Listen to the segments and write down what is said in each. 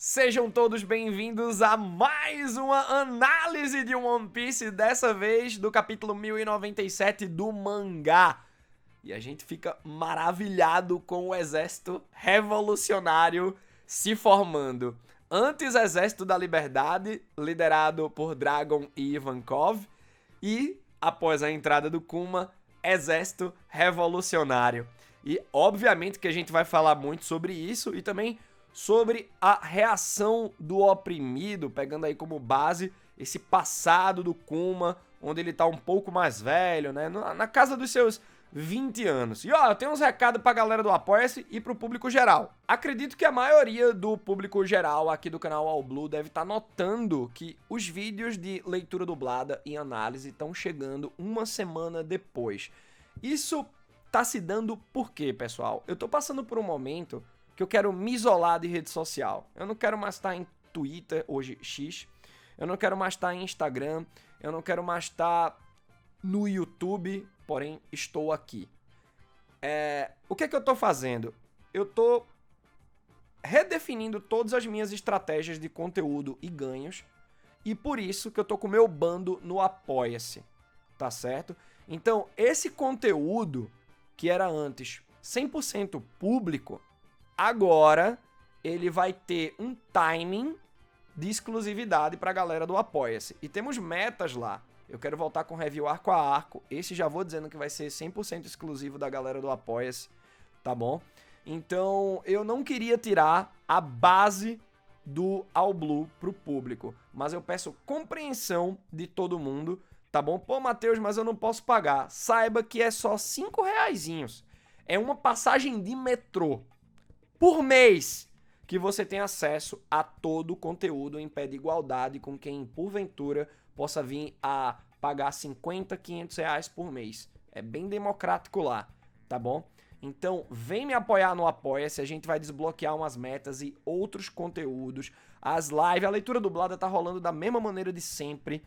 Sejam todos bem-vindos a mais uma análise de One Piece, dessa vez do capítulo 1097 do mangá. E a gente fica maravilhado com o exército revolucionário se formando. Antes, Exército da Liberdade, liderado por Dragon e Ivankov. E, após a entrada do Kuma, Exército Revolucionário. E, obviamente, que a gente vai falar muito sobre isso e também sobre a reação do oprimido, pegando aí como base esse passado do Kuma, onde ele tá um pouco mais velho, né? Na casa dos seus 20 anos. E ó, eu tenho uns recados pra galera do Apoia-se e pro público geral. Acredito que a maioria do público geral aqui do canal All Blue deve estar notando que os vídeos de leitura dublada e análise estão chegando uma semana depois. Isso tá se dando por quê, pessoal? Eu tô passando por um momento que eu quero me isolar de rede social. Eu não quero mais estar em Twitter, hoje X. Eu não quero mais estar em Instagram. Eu não quero mais estar no YouTube, porém estou aqui. O que é que eu tô fazendo? Eu tô redefinindo todas as minhas estratégias de conteúdo e ganhos. E por isso que eu tô com o meu bando no Apoia-se. Tá certo? Então, esse conteúdo que era antes 100% público, agora ele vai ter um timing de exclusividade para a galera do Apoia-se. E temos metas lá. Eu quero voltar com review arco a arco. Esse já vou dizendo que vai ser 100% exclusivo da galera do Apoia-se, tá bom? Então, eu não queria tirar a base do All Blue pro público, mas eu peço compreensão de todo mundo, tá bom? Pô, Matheus, mas eu não posso pagar. Saiba que é só R$5. É uma passagem de metrô por mês que você tem acesso a todo o conteúdo em pé de igualdade com quem, porventura, possa vir a pagar 50, R$500 por mês. É bem democrático lá, tá bom? Então, vem me apoiar no Apoia-se, a gente vai desbloquear umas metas e outros conteúdos. As lives, a leitura dublada tá rolando da mesma maneira de sempre,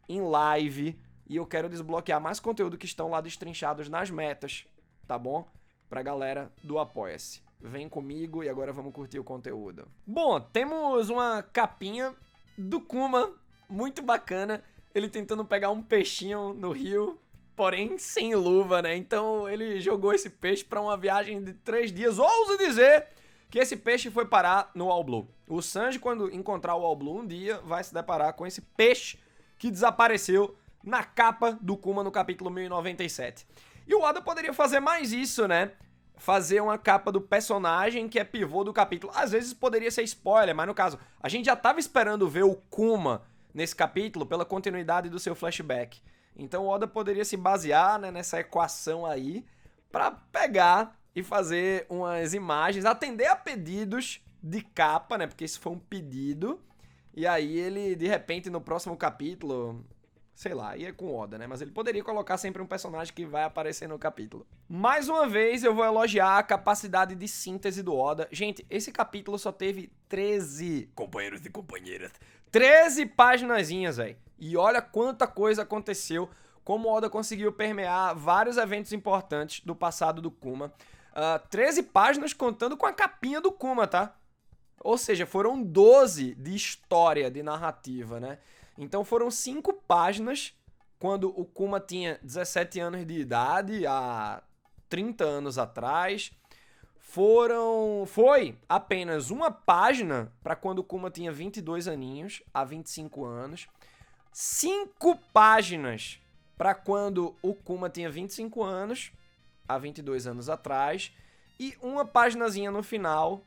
em live, e eu quero desbloquear mais conteúdo que estão lá destrinchados nas metas, tá bom? Pra galera do Apoia-se. Vem comigo e agora vamos curtir o conteúdo. Bom, temos uma capinha do Kuma, muito bacana. Ele tentando pegar um peixinho no rio, porém sem luva, né? Então ele jogou esse peixe pra uma viagem de 3 dias. Ouso dizer que esse peixe foi parar no All Blue. O Sanji, quando encontrar o All Blue um dia, vai se deparar com esse peixe que desapareceu na capa do Kuma no capítulo 1097. E o Oda poderia fazer mais isso, né? Fazer uma capa do personagem que é pivô do capítulo. Às vezes poderia ser spoiler, mas no caso, a gente já tava esperando ver o Kuma nesse capítulo pela continuidade do seu flashback. Então o Oda poderia se basear, né, nessa equação aí pra pegar e fazer umas imagens, atender a pedidos de capa, né? Porque isso foi um pedido. E aí ele, de repente, no próximo capítulo, sei lá, ia com Oda, né? Mas ele poderia colocar sempre um personagem que vai aparecer no capítulo. Mais uma vez, eu vou elogiar a capacidade de síntese do Oda. Gente, esse capítulo só teve 13, companheiros e companheiras, 13 paginazinhas, velho. E olha quanta coisa aconteceu, como o Oda conseguiu permear vários eventos importantes do passado do Kuma. 13 páginas contando com a capinha do Kuma, tá? Ou seja, foram 12 de história, de narrativa, né? Então foram 5 páginas quando o Kuma tinha 17 anos de idade, há 30 anos atrás. Foi apenas uma página para quando o Kuma tinha 22 aninhos, há 25 anos. 5 páginas para quando o Kuma tinha 25 anos, há 22 anos atrás. E uma paginazinha no final,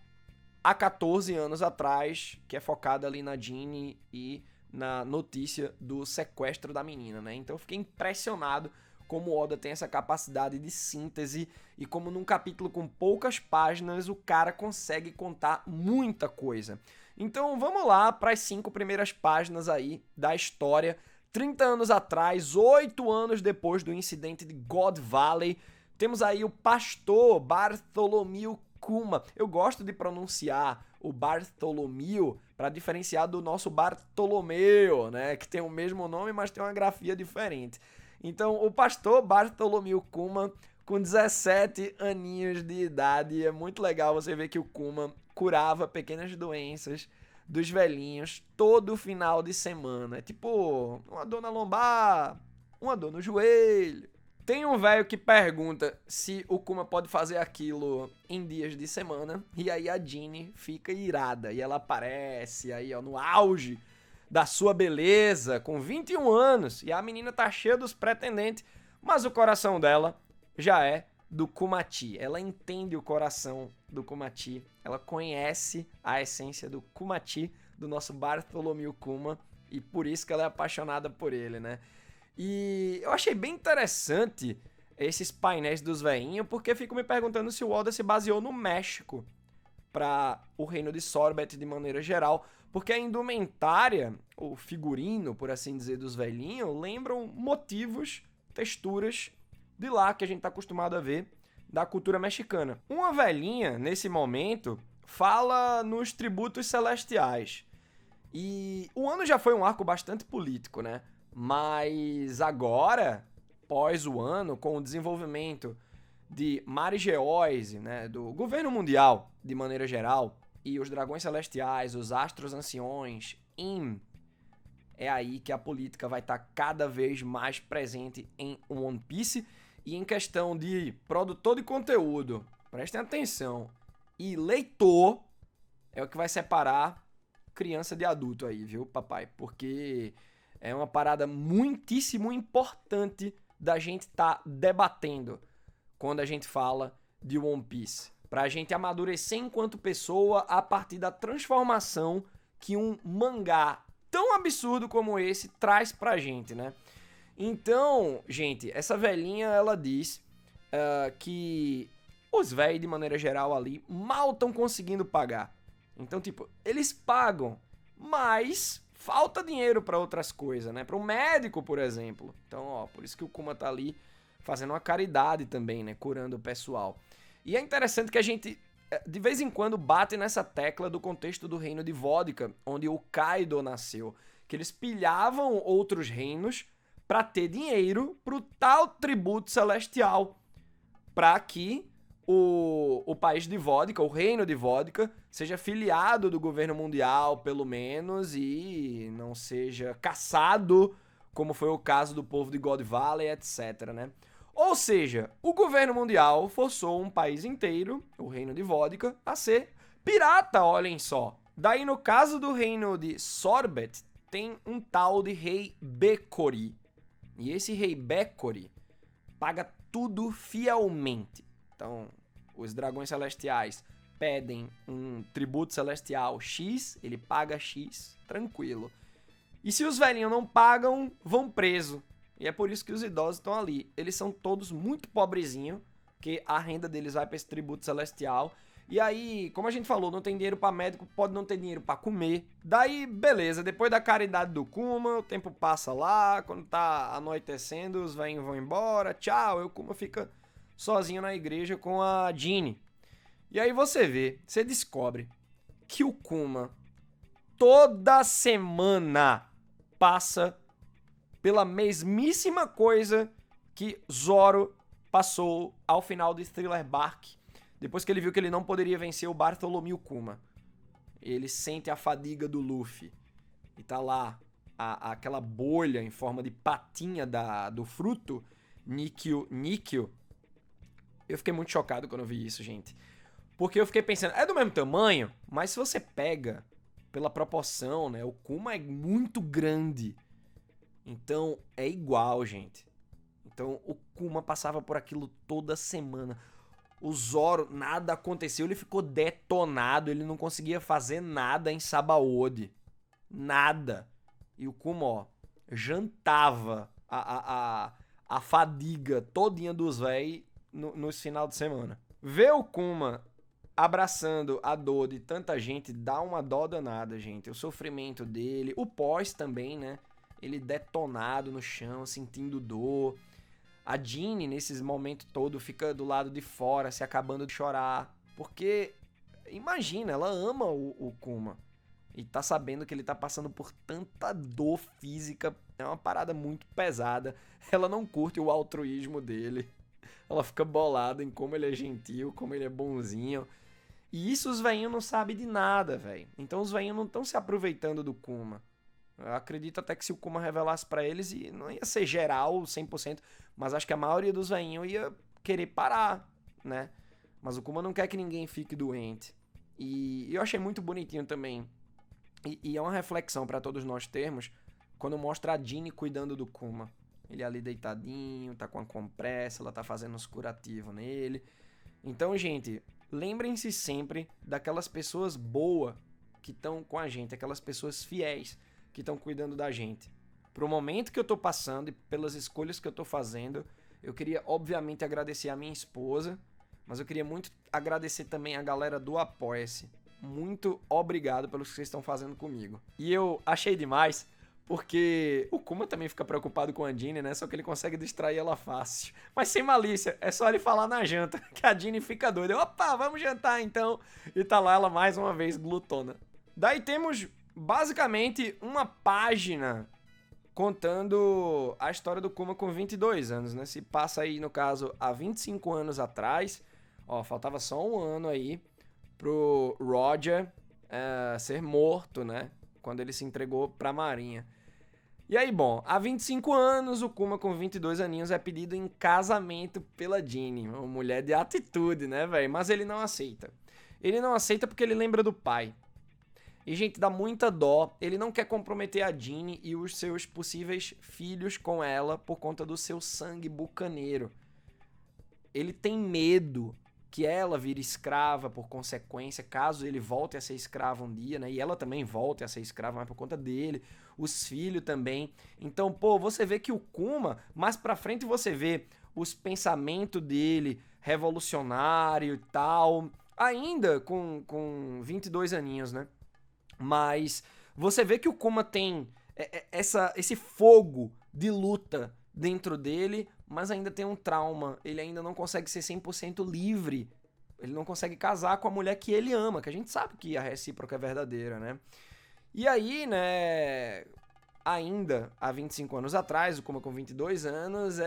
há 14 anos atrás, que é focada ali na Jinny e na notícia do sequestro da menina, né? Então eu fiquei impressionado como o Oda tem essa capacidade de síntese e como num capítulo com poucas páginas o cara consegue contar muita coisa. Então vamos lá para as 5 primeiras páginas aí da história. 30 anos atrás, 8 anos depois do incidente de God Valley, temos aí o pastor Bartholomew Kuma. Eu gosto de pronunciar o Bartholomew para diferenciar do nosso Bartolomeu, né? Que tem o mesmo nome, mas tem uma grafia diferente. Então, o pastor Bartholomew Kuma com 17 aninhos de idade. E é muito legal você ver que o Kuma curava pequenas doenças dos velhinhos todo final de semana. É tipo uma dor na lombar, uma dor no joelho. Tem um velho que pergunta se o Kuma pode fazer aquilo em dias de semana. E aí a Jeanne fica irada. E ela aparece aí, ó, no auge da sua beleza, com 21 anos. E a menina tá cheia dos pretendentes. Mas o coração dela já é do Kumaty. Ela entende o coração do Kumaty. Ela conhece a essência do Kumaty, do nosso Bartholomew Kuma. E por isso que ela é apaixonada por ele, né? E eu achei bem interessante esses painéis dos veinhos, porque fico me perguntando se o Oda se baseou no México para o reino de Sorbet de maneira geral, porque a indumentária, o figurino, por assim dizer, dos velhinhos, lembram motivos, texturas de lá que a gente tá acostumado a ver da cultura mexicana. Uma velhinha, nesse momento, fala nos tributos celestiais. E o ano já foi um arco bastante político, né? Mas agora, pós o ano, com o desenvolvimento de Marigeoise, né, do governo mundial, de maneira geral, e os dragões celestiais, os astros anciões, é aí que a política vai estar cada vez mais presente em One Piece. E em questão de produtor de conteúdo, prestem atenção, e leitor é o que vai separar criança de adulto aí, viu, papai? Porque é uma parada muitíssimo importante da gente estar debatendo quando a gente fala de One Piece. Pra gente amadurecer enquanto pessoa a partir da transformação que um mangá tão absurdo como esse traz pra gente, né? Então, gente, essa velhinha, ela diz que os velhos, de maneira geral, ali, mal estão conseguindo pagar. Então, tipo, eles pagam, mas falta dinheiro pra outras coisas, né? Para um médico, por exemplo. Então, ó, por isso que o Kuma tá ali fazendo uma caridade também, né? Curando o pessoal. E é interessante que a gente, de vez em quando, bate nessa tecla do contexto do reino de Vodka, onde o Kaido nasceu. Que eles pilhavam outros reinos para ter dinheiro pro tal tributo celestial, para que o país de Vodka, o reino de Vodka, seja filiado do governo mundial, pelo menos, e não seja caçado, como foi o caso do povo de God Valley, etc, né? Ou seja, o governo mundial forçou um país inteiro, o reino de Vodka, a ser pirata, olhem só. Daí, no caso do reino de Sorbet, tem um tal de rei Bekori. E esse rei Bekori paga tudo fielmente. Então, os dragões celestiais pedem um tributo celestial X, ele paga X, tranquilo. E se os velhinhos não pagam, vão preso. E é por isso que os idosos estão ali. Eles são todos muito pobrezinhos, porque a renda deles vai para esse tributo celestial. E aí, como a gente falou, não tem dinheiro para médico, pode não ter dinheiro para comer. Daí, beleza, depois da caridade do Kuma, o tempo passa lá, quando tá anoitecendo, os velhinhos vão embora, tchau, e o Kuma fica sozinho na igreja com a Jeanne. E aí você descobre que o Kuma toda semana passa pela mesmíssima coisa que Zoro passou ao final de Thriller Bark, depois que ele viu que ele não poderia vencer o Bartholomew Kuma. Ele sente a fadiga do Luffy. E tá lá aquela bolha em forma de patinha do fruto, Nikio. Eu fiquei muito chocado quando eu vi isso, gente. Porque eu fiquei pensando, é do mesmo tamanho, mas se você pega pela proporção, né? O Kuma é muito grande. Então, é igual, gente. Então, o Kuma passava por aquilo toda semana. O Zoro, nada aconteceu, ele ficou detonado, ele não conseguia fazer nada em Sabaody. Nada. E o Kuma, ó, jantava a fadiga todinha dos véi nos final de semana. Ver o Kuma abraçando a dor de tanta gente dá uma dó danada, gente. O sofrimento dele, o pós também, né? Ele detonado no chão, sentindo dor. A Jeanne, nesses momentos todos, fica do lado de fora, se acabando de chorar. Porque, imagina, ela ama o Kuma. E tá sabendo que ele tá passando por tanta dor física. É uma parada muito pesada. Ela não curte o altruísmo dele. ela fica bolada em como ele é gentil, como ele é bonzinho. E isso os velhinhos não sabem de nada, velho. Então os velhinhos não estão se aproveitando do Kuma. Eu acredito até que se o Kuma revelasse pra eles, não ia ser geral, 100%, mas acho que a maioria dos velhinhos ia querer parar, né? Mas o Kuma não quer que ninguém fique doente. E eu achei muito bonitinho também. E é uma reflexão pra todos nós termos, quando mostra a Jinny cuidando do Kuma. Ele ali deitadinho, tá com a compressa, ela tá fazendo uns curativos nele. Então, gente, lembrem-se sempre daquelas pessoas boas que estão com a gente, aquelas pessoas fiéis que estão cuidando da gente. Pro momento que eu tô passando e pelas escolhas que eu tô fazendo, eu queria, obviamente, agradecer a minha esposa, mas eu queria muito agradecer também a galera do Apoia-se. Muito obrigado pelo que vocês estão fazendo comigo. E eu achei demais, porque o Kuma também fica preocupado com a Jinny, né? Só que ele consegue distrair ela fácil. Mas sem malícia, é só ele falar na janta, que a Jinny fica doida. Opa, vamos jantar então. E tá lá ela mais uma vez glutona. Daí temos basicamente uma página contando a história do Kuma com 22 anos, né? Se passa aí, no caso, há 25 anos atrás. Ó, faltava só um ano aí pro Roger ser morto, né? Quando ele se entregou pra Marinha. E aí, bom, há 25 anos, o Kuma com 22 aninhos é pedido em casamento pela Jinny. Uma mulher de atitude, né, velho? Mas ele não aceita. Ele não aceita porque ele lembra do pai. E, gente, dá muita dó. Ele não quer comprometer a Jinny e os seus possíveis filhos com ela por conta do seu sangue bucaneiro. Ele tem medo que ela vire escrava por consequência, caso ele volte a ser escravo um dia, né? E ela também volte a ser escrava, mas por conta dele. Os filhos também. Então, pô, você vê que o Kuma, mais pra frente você vê os pensamentos dele, revolucionário e tal, ainda com 22 aninhos, né? Mas você vê que o Kuma tem esse fogo de luta dentro dele, mas ainda tem um trauma. Ele ainda não consegue ser 100% livre. Ele não consegue casar com a mulher que ele ama, que a gente sabe que a recíproca é verdadeira, né? E aí, né, ainda há 25 anos atrás, o Kuma com 22 anos,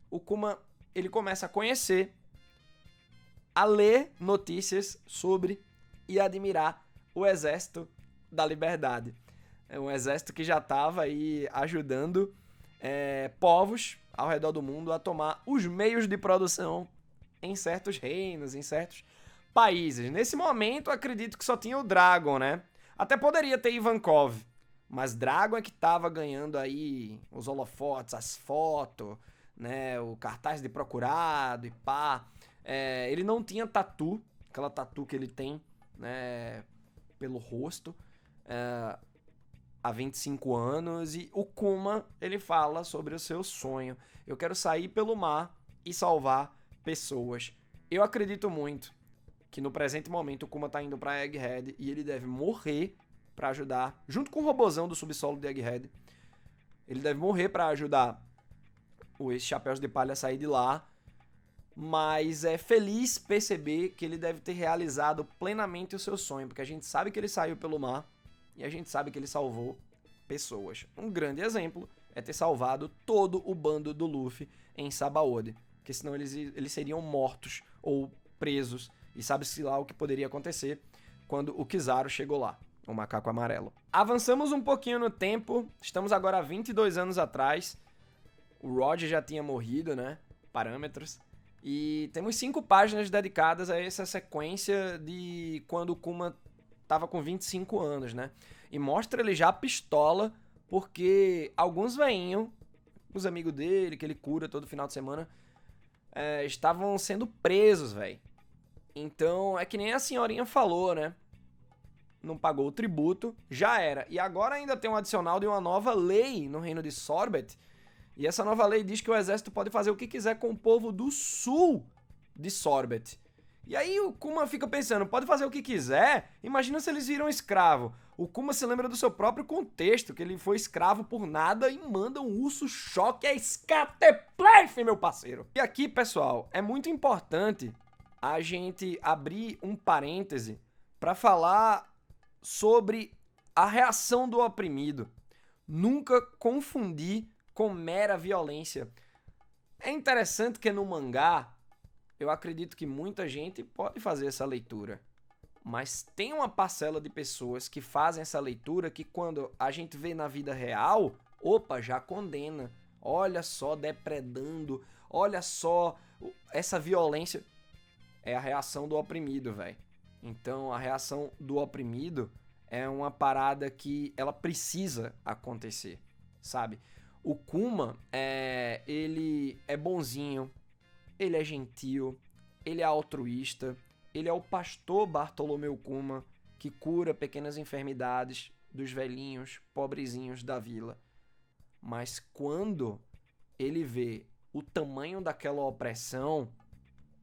o Kuma, ele começa a conhecer, a ler notícias sobre e admirar o Exército da Liberdade. É um exército que já estava aí ajudando povos ao redor do mundo a tomar os meios de produção em certos reinos, em certos países. Nesse momento, acredito que só tinha o Dragon, né? Até poderia ter Ivankov, mas Dragon é que tava ganhando aí os holofotes, as fotos, né? O cartaz de procurado e pá. Ele não tinha tatu, aquela tatu que ele tem, né? Pelo rosto. Há 25 anos, e o Kuma, ele fala sobre o seu sonho. Eu quero sair pelo mar e salvar pessoas. Eu acredito muito que no presente momento o Kuma tá indo pra Egghead e ele deve morrer pra ajudar, junto com o robozão do subsolo de Egghead. Ele deve morrer pra ajudar os Chapéus de Palha a sair de lá, mas é feliz perceber que ele deve ter realizado plenamente o seu sonho, porque a gente sabe que ele saiu pelo mar, e a gente sabe que ele salvou pessoas. Um grande exemplo é ter salvado todo o bando do Luffy em Sabaody, porque senão eles seriam mortos ou presos, e sabe-se lá o que poderia acontecer quando o Kizaru chegou lá, o macaco amarelo. Avançamos um pouquinho no tempo, estamos agora há 22 anos atrás, o Roger já tinha morrido, né, parâmetros, e temos 5 páginas dedicadas a essa sequência de quando o Kuma tava com 25 anos, né? E mostra ele já pistola, porque alguns veinhos, os amigos dele, que ele cura todo final de semana, estavam sendo presos, velho. Então, é que nem a senhorinha falou, né? Não pagou o tributo, já era. E agora ainda tem um adicional de uma nova lei no reino de Sorbet. E essa nova lei diz que o exército pode fazer o que quiser com o povo do sul de Sorbet. E aí o Kuma fica pensando, pode fazer o que quiser? Imagina se eles viram escravo. O Kuma se lembra do seu próprio contexto, que ele foi escravo por nada e manda um urso choque a escateplefe, meu parceiro. E aqui, pessoal, é muito importante a gente abrir um parêntese para falar sobre a reação do oprimido. Nunca confundir com mera violência. É interessante que no mangá, eu acredito que muita gente pode fazer essa leitura. Mas tem uma parcela de pessoas que fazem essa leitura que quando a gente vê na vida real, opa, já condena. Olha só, depredando. Olha só, essa violência é a reação do oprimido, velho. Então, a reação do oprimido é uma parada que ela precisa acontecer, sabe? O Kuma, ele é bonzinho, ele é gentil, ele é altruísta, ele é o pastor Bartolomeu Kuma, que cura pequenas enfermidades dos velhinhos, pobrezinhos da vila. Mas quando ele vê o tamanho daquela opressão,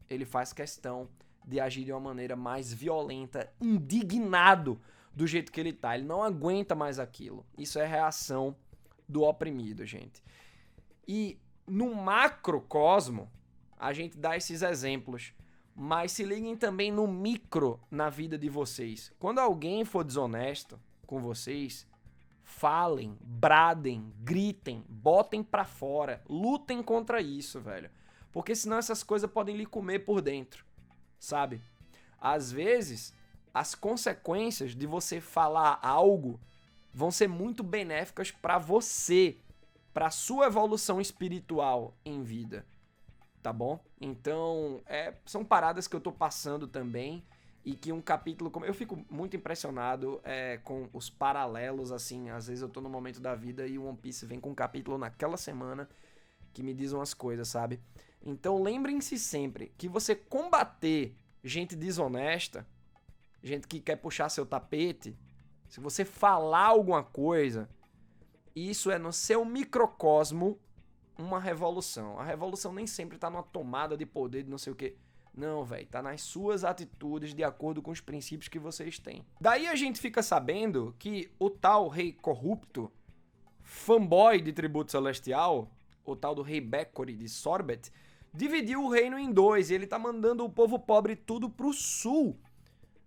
ele faz questão de agir de uma maneira mais violenta, indignado do jeito que ele tá. Ele não aguenta mais aquilo. Isso é reação do oprimido, gente. E no macrocosmo, a gente dá esses exemplos. Mas se liguem também no micro na vida de vocês. Quando alguém for desonesto com vocês, falem, bradem, gritem, botem pra fora, lutem contra isso, velho. Porque senão essas coisas podem lhe comer por dentro, sabe? Às vezes, as consequências de você falar algo vão ser muito benéficas pra você, pra sua evolução espiritual em vida. Tá bom? Então, são paradas que eu tô passando também e que um capítulo... Eu fico muito impressionado com os paralelos, assim. Às vezes eu tô no momento da vida e o One Piece vem com um capítulo naquela semana que me diz umas coisas, sabe? Então, lembrem-se sempre que você combater gente desonesta, gente que quer puxar seu tapete, se você falar alguma coisa, isso é no seu microcosmo uma revolução. A revolução nem sempre tá numa tomada de poder de não sei o que. Não, velho, tá nas suas atitudes de acordo com os princípios que vocês têm. Daí a gente fica sabendo que o tal rei corrupto, fanboy de Tributo Celestial, o tal do rei Beccori de Sorbet, dividiu o reino em dois e ele tá mandando o povo pobre tudo pro sul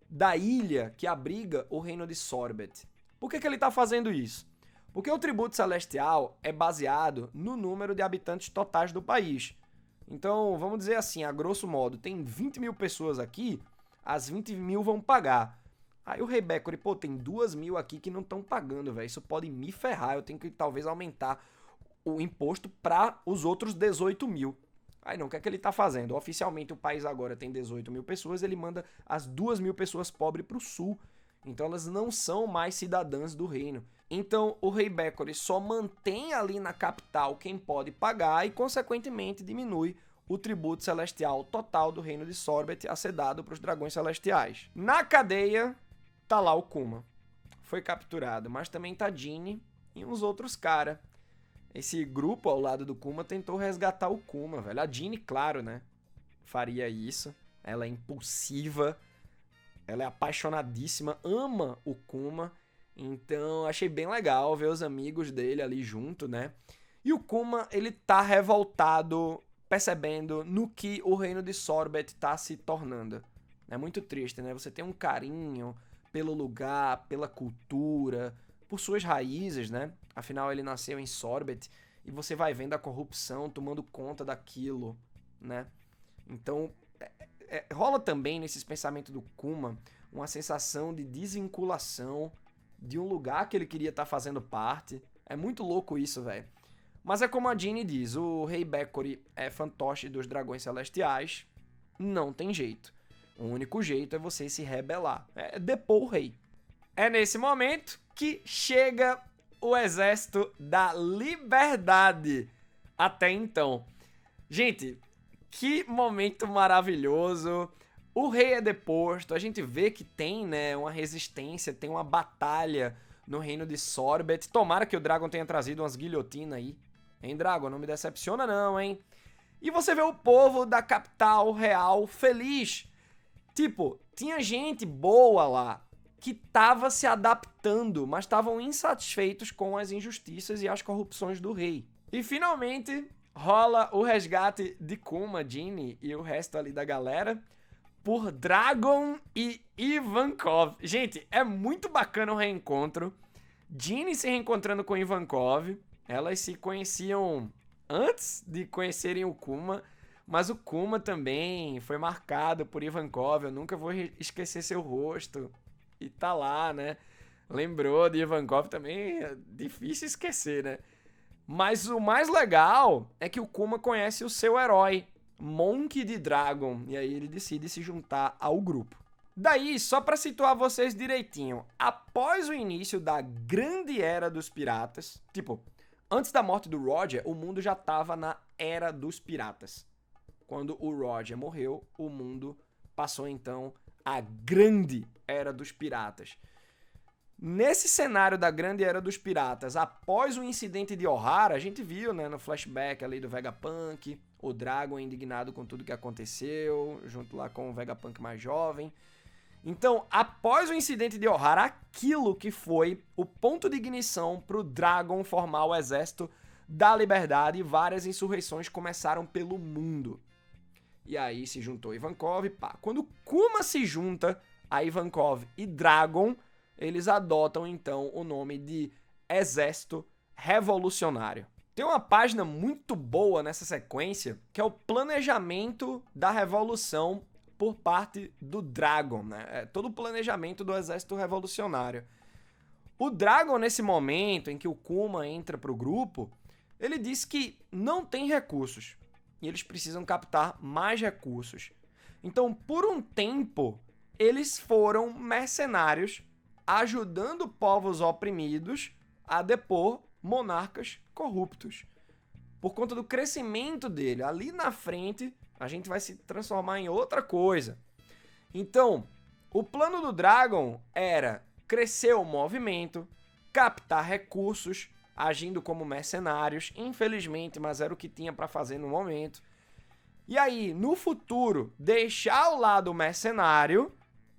da ilha que abriga o reino de Sorbet. Por que ele tá fazendo isso? Porque o Tributo Celestial é baseado no número de habitantes totais do país. Então, vamos dizer assim, a grosso modo, tem 20 mil pessoas aqui, as 20 mil vão pagar. Aí o rei Beccori, pô, tem 2 mil aqui que não estão pagando, velho. Isso pode me ferrar, eu tenho que talvez aumentar o imposto para os outros 18 mil. Aí não, o que é que ele tá fazendo? Oficialmente o país agora tem 18 mil pessoas, ele manda as 2 mil pessoas pobres pro sul. Então elas não são mais cidadãs do reino. Então o rei Beccori só mantém ali na capital quem pode pagar e consequentemente diminui o tributo celestial total do reino de Sorbet a ser dado para os dragões celestiais. Na cadeia tá lá o Kuma. Foi capturado, mas também tá Jinny e uns outros caras. Esse grupo ao lado do Kuma tentou resgatar o Kuma, velho. A Jinny, claro, né? Faria isso. Ela é impulsiva. Ela é apaixonadíssima, ama o Kuma, então achei bem legal ver os amigos dele ali junto, né? E o Kuma, ele tá revoltado, percebendo no que o reino de Sorbet tá se tornando. É muito triste, né? Você tem um carinho pelo lugar, pela cultura, por suas raízes, né? Afinal, ele nasceu em Sorbet e você vai vendo a corrupção tomando conta daquilo, né? Então... rola também nesses pensamentos do Kuma uma sensação de desvinculação de um lugar que ele queria estar fazendo parte. É muito louco isso, velho. Mas é como a Jinny diz, o rei Beccori é fantoche dos dragões celestiais, não tem jeito. O único jeito é você se rebelar, é depor o rei. É nesse momento que chega o exército da liberdade. Até então. Gente... que momento maravilhoso. O rei é deposto. A gente vê que tem, né, uma resistência, tem uma batalha no reino de Sorbet. Tomara que o Dragon tenha trazido umas guilhotinas aí. Hein, Dragon? Não me decepciona não, hein? E você vê o povo da capital real feliz. Tipo, tinha gente boa lá que tava se adaptando, mas estavam insatisfeitos com as injustiças e as corrupções do rei. E finalmente... rola o resgate de Kuma, Jinny e o resto ali da galera por Dragon e Ivankov. Gente, é muito bacana o reencontro. Jinny se reencontrando com Ivankov. Elas se conheciam antes de conhecerem o Kuma, mas o Kuma também foi marcado por Ivankov, eu nunca vou esquecer seu rosto, e tá lá, né? Lembrou de Ivankov também, é difícil esquecer, né? Mas o mais legal é que o Kuma conhece o seu herói, Monkey D. Dragon, e aí ele decide se juntar ao grupo. Daí, só pra situar vocês direitinho, após o início da grande era dos piratas, tipo, antes da morte do Roger, o mundo já tava na era dos piratas. Quando o Roger morreu, o mundo passou então a grande era dos piratas. Nesse cenário da grande era dos piratas, após o incidente de Ohara, a gente viu, né, no flashback ali do Vegapunk, o Dragon indignado com tudo que aconteceu, junto lá com o Vegapunk mais jovem. Então, após o incidente de Ohara, aquilo que foi o ponto de ignição para o Dragon formar o Exército da Liberdade, e várias insurreições começaram pelo mundo. E aí se juntou Ivankov, pá. Quando Kuma se junta a Ivankov e Dragon, eles adotam então o nome de Exército Revolucionário. Tem uma página muito boa nessa sequência, que é o planejamento da revolução por parte do Dragon, né? É todo o planejamento do Exército Revolucionário. O Dragon, nesse momento em que o Kuma entra pro grupo, ele diz que não tem recursos e eles precisam captar mais recursos. Então, por um tempo, eles foram mercenários ajudando povos oprimidos a depor monarcas corruptos. Por conta do crescimento dele, ali na frente, a gente vai se transformar em outra coisa. Então, o plano do Dragon era crescer o movimento, captar recursos, agindo como mercenários, infelizmente, mas era o que tinha para fazer no momento. E aí, no futuro, deixar o lado mercenário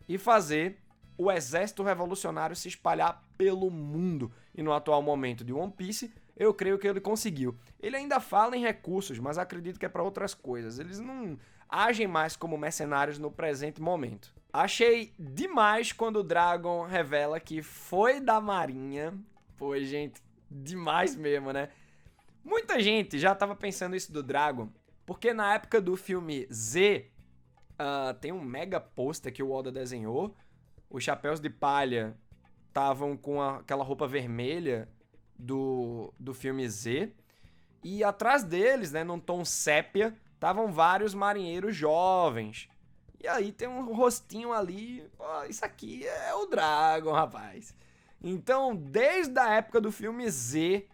e fazer o exército revolucionário se espalhar pelo mundo. E no atual momento de One Piece, eu creio que ele conseguiu. Ele ainda fala em recursos, mas acredito que é para outras coisas. Eles não agem mais como mercenários no presente momento. Achei demais quando o Dragon revela que foi da Marinha. Pô, gente, demais mesmo, né? Muita gente já tava pensando isso do Dragon, porque na época do filme Z, tem um mega pôster que o Oda desenhou. Os chapéus de palha estavam com aquela roupa vermelha do filme Z. E atrás deles, né, num tom sépia, estavam vários marinheiros jovens. E aí tem um rostinho ali, pô, isso aqui é o Dragon, rapaz. Então, desde a época do filme Z,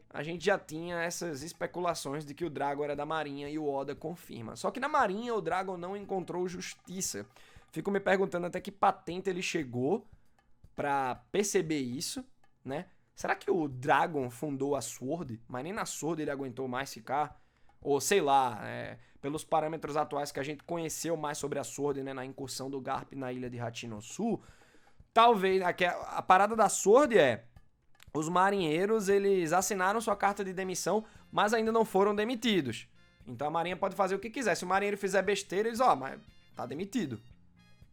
a gente já tinha essas especulações de que o Dragon era da Marinha e o Oda confirma. Só que na Marinha o Dragon não encontrou justiça. Fico me perguntando até que patente ele chegou pra perceber isso, né? Será que o Dragon fundou a Sword, mas nem na Sword ele aguentou mais ficar? Ou sei lá, pelos parâmetros atuais que a gente conheceu mais sobre a Sword, né, na incursão do Garp na ilha de Hachinosu, talvez a parada da Sword é: os marinheiros, eles assinaram sua carta de demissão, mas ainda não foram demitidos. Então a marinha pode fazer o que quiser. Se o marinheiro fizer besteira, eles, mas tá demitido.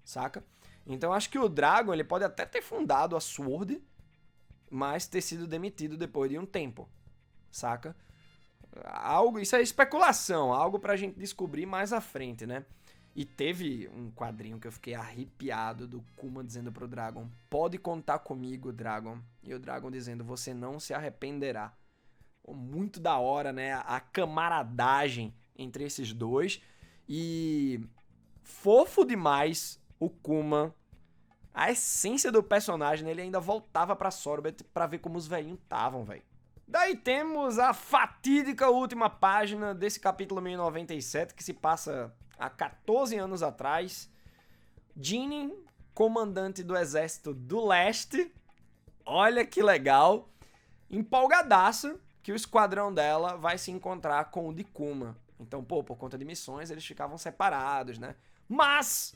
Saca? Então acho que o Dragon, ele pode até ter fundado a Sword, mas ter sido demitido depois de um tempo. Saca? Isso é especulação, algo pra gente descobrir mais à frente, né? E teve um quadrinho que eu fiquei arrepiado do Kuma dizendo pro Dragon: pode contar comigo, Dragon. E o Dragon dizendo: você não se arrependerá. Muito da hora, né? A camaradagem entre esses dois. E fofo demais o Kuma. A essência do personagem, né? Ele ainda voltava pra Sorbet pra ver como os velhinhos estavam, velho. Daí temos a fatídica última página desse capítulo 1097, que se passa há 14 anos atrás. Ginny, comandante do exército do leste, olha que legal, empolgadaço que o esquadrão dela vai se encontrar com o de Kuma. Então, por conta de missões, eles ficavam separados, né? Mas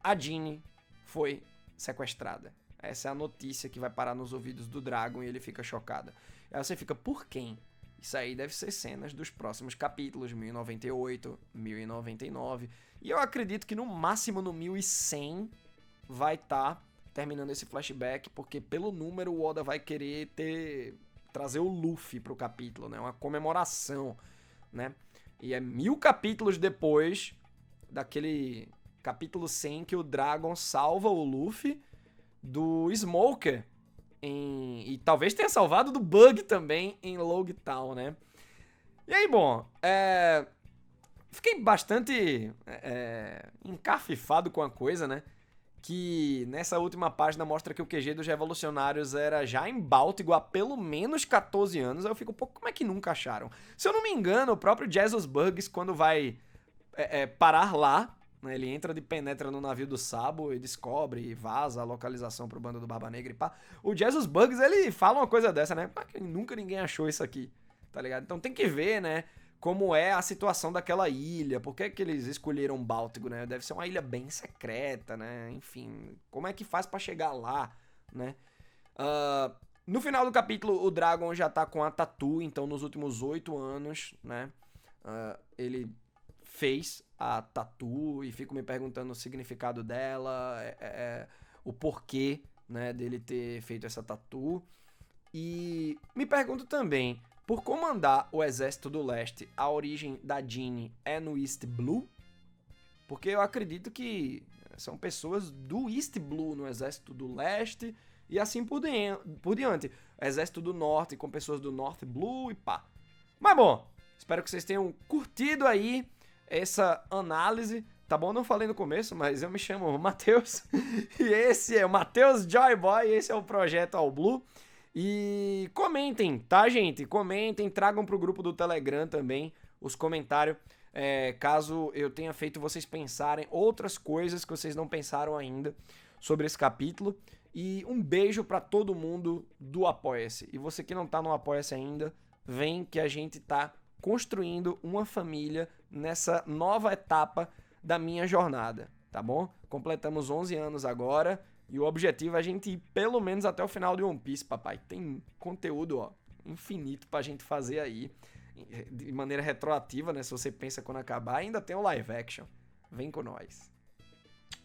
a Ginny foi sequestrada. Essa é a notícia que vai parar nos ouvidos do Dragon e ele fica chocado. Aí você fica: por quem? Isso aí deve ser cenas dos próximos capítulos, 1098, 1099. E eu acredito que no máximo no 1100 vai estar terminando esse flashback, porque pelo número o Oda vai querer ter trazer o Luffy pro capítulo, né? Uma comemoração, né? E é 1000 capítulos depois daquele capítulo 100 que o Dragon salva o Luffy do Smoker e talvez tenha salvado do Bug também em Logtown, né? E aí, bom, fiquei bastante encafifado com a coisa, né? Que nessa última página mostra que o QG dos revolucionários era já em Báltigo há pelo menos 14 anos. Aí eu fico, pô, como é que nunca acharam? Se eu não me engano, o próprio Jesus Bugs, quando vai parar lá, né, ele penetra no navio do Sabo e descobre e vaza a localização pro bando do Barba Negra e pá. O Jesus Bugs, ele fala uma coisa dessa, né? Nunca ninguém achou isso aqui, tá ligado? Então tem que ver, né? Como é a situação daquela ilha, por que é que eles escolheram Báltico, né? Deve ser uma ilha bem secreta, né? Enfim, como é que faz pra chegar lá, né? No final do capítulo, o Dragon já tá com a Tatu, então nos últimos 8 anos, né? Ele fez a Tatu e fico me perguntando o significado dela, o porquê, né, dele ter feito essa Tatu. E me pergunto também, por comandar o Exército do Leste, a origem da Jeanne é no East Blue? Porque eu acredito que são pessoas do East Blue no Exército do Leste e assim por diante. Exército do Norte com pessoas do North Blue e pá. Mas bom, espero que vocês tenham curtido aí essa análise. Tá bom? Não falei no começo, mas eu me chamo Matheus. E esse é o Matheus Joyboy, esse é o Projeto All Blue. E comentem, tá, gente? Comentem, tragam pro grupo do Telegram também os comentários, caso eu tenha feito vocês pensarem outras coisas que vocês não pensaram ainda sobre esse capítulo. E um beijo pra todo mundo do Apoia-se. E você que não tá no Apoia-se ainda, vem que a gente tá construindo uma família nessa nova etapa da minha jornada, tá bom? Completamos 11 anos agora. E o objetivo é a gente ir pelo menos até o final de One Piece, papai. Tem conteúdo, ó, infinito pra gente fazer aí. De maneira retroativa, né? Se você pensa quando acabar, ainda tem o live action. Vem com nós.